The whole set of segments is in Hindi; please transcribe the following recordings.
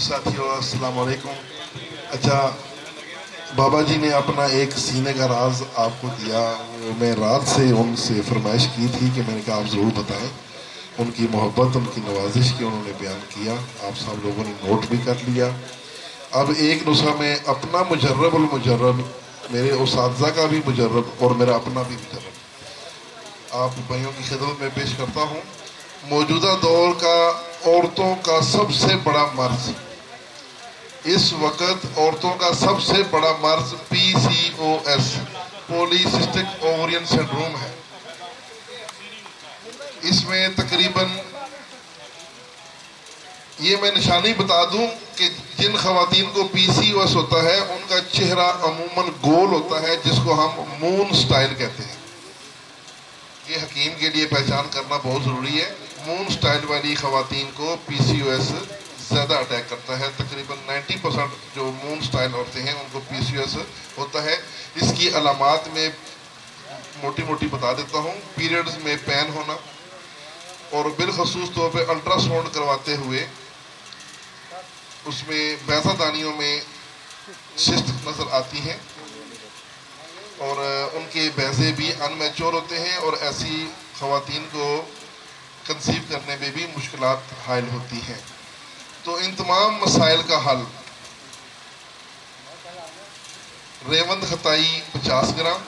जी साथियों, अस्सलाम वालेकुम। अच्छा, बाबा जी ने अपना एक सीने का राज आपको दिया। मैं रात से उनसे फरमाइश की थी कि मैंने कहा आप ज़रूर बताएं। उनकी मोहब्बत, उनकी नवाजिश की उन्होंने बयान किया। आप सब लोगों ने नोट भी कर लिया। अब एक नुस्खा में अपना मुजर्रब और मुजर्रब, मेरे उस्ताज़ा का भी मुजर्रब और मेरा अपना भी मुजर्रब आप भाइयों की खिदमत में पेश करता हूँ। मौजूदा दौर का औरतों का सबसे बड़ा मर्ज, इस वक्त औरतों का सबसे बड़ा मर्ज PCOS, पॉलीसिस्टिक ओवरियन सिंड्रोम है। इसमें तकरीबन, ये मैं निशानी बता दूं कि जिन खवातीन को PCOS होता है उनका चेहरा अमूमन गोल होता है, जिसको हम मून स्टाइल कहते हैं। ये हकीम के लिए पहचान करना बहुत ज़रूरी है। मून स्टाइल वाली खवातीन को PCOS ज़्यादा अटैक करता है। तकरीबन 90% जो मून स्टाइल औरतें हैं उनको PCOS होता है। इसकी अलामात में मोटी मोटी बता देता हूँ। पीरियड्स में पेन होना और बिलखसूस तौर पे अल्ट्रासाउंड करवाते हुए उसमें बैसादानियों में शिस्त नज़र आती है और उनके बैसे भी अनमैच्योर होते हैं और ऐसी खवातीन को कंसीव करने में भी मुश्किलात हायल होती हैं। तो इन तमाम मसाइल का हल, रेवंद खताई 50 ग्राम,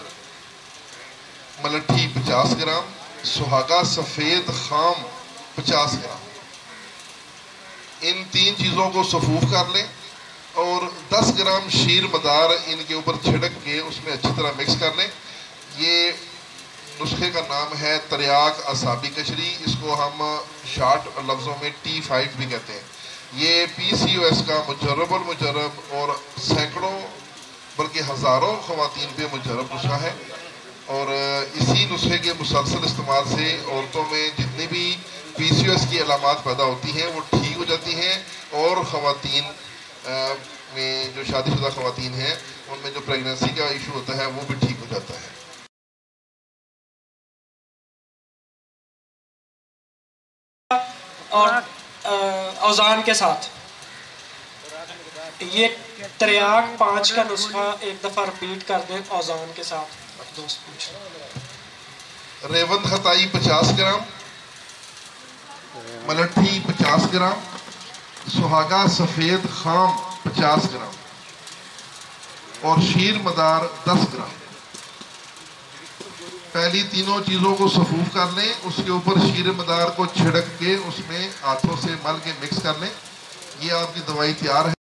मलट्ठी 50 ग्राम, सुहागा सफ़ेद खाम 50 ग्राम, इन 3 चीज़ों को सफूफ कर लें और 10 ग्राम शीर मदार इनके ऊपर छिड़क के उसमें अच्छी तरह मिक्स कर लें। ये नुस्खे का नाम है तरियाक असाबी कशरी। इसको हम शार्ट लफ्ज़ों में T5 भी कहते हैं। ये PCOS का मुजर्रब और सैकड़ों बल्कि हज़ारों खवातीन पे मुजर्रब नुस्खा है। और इसी नुस्खे के मुसलसल इस्तेमाल से औरतों में जितनी भी PCOS की अलामात पैदा होती हैं वो ठीक हो जाती हैं और खवातीन में, जो शादीशुदा खवातीन हैं, उनमें जो प्रेगनेंसी का इशू होता है वो भी ठीक हो जाता है। और औज़ान के साथ ये तरियाक 5 का नुस्खा एक दफ़ा रिपीट कर दें औज़ान के साथ। दोस्त पूछ। रेवंद खताई 50 ग्राम, मलट्ठी 50 ग्राम, सुहागा सफ़ेद खाम 50 ग्राम और शीर मदार 10 ग्राम। पहली तीनों चीज़ों को सफूफ कर लें, उसके ऊपर शीर मदार को छिड़क के उसमें हाथों से मल के मिक्स कर लें। ये आपकी दवाई तैयार है।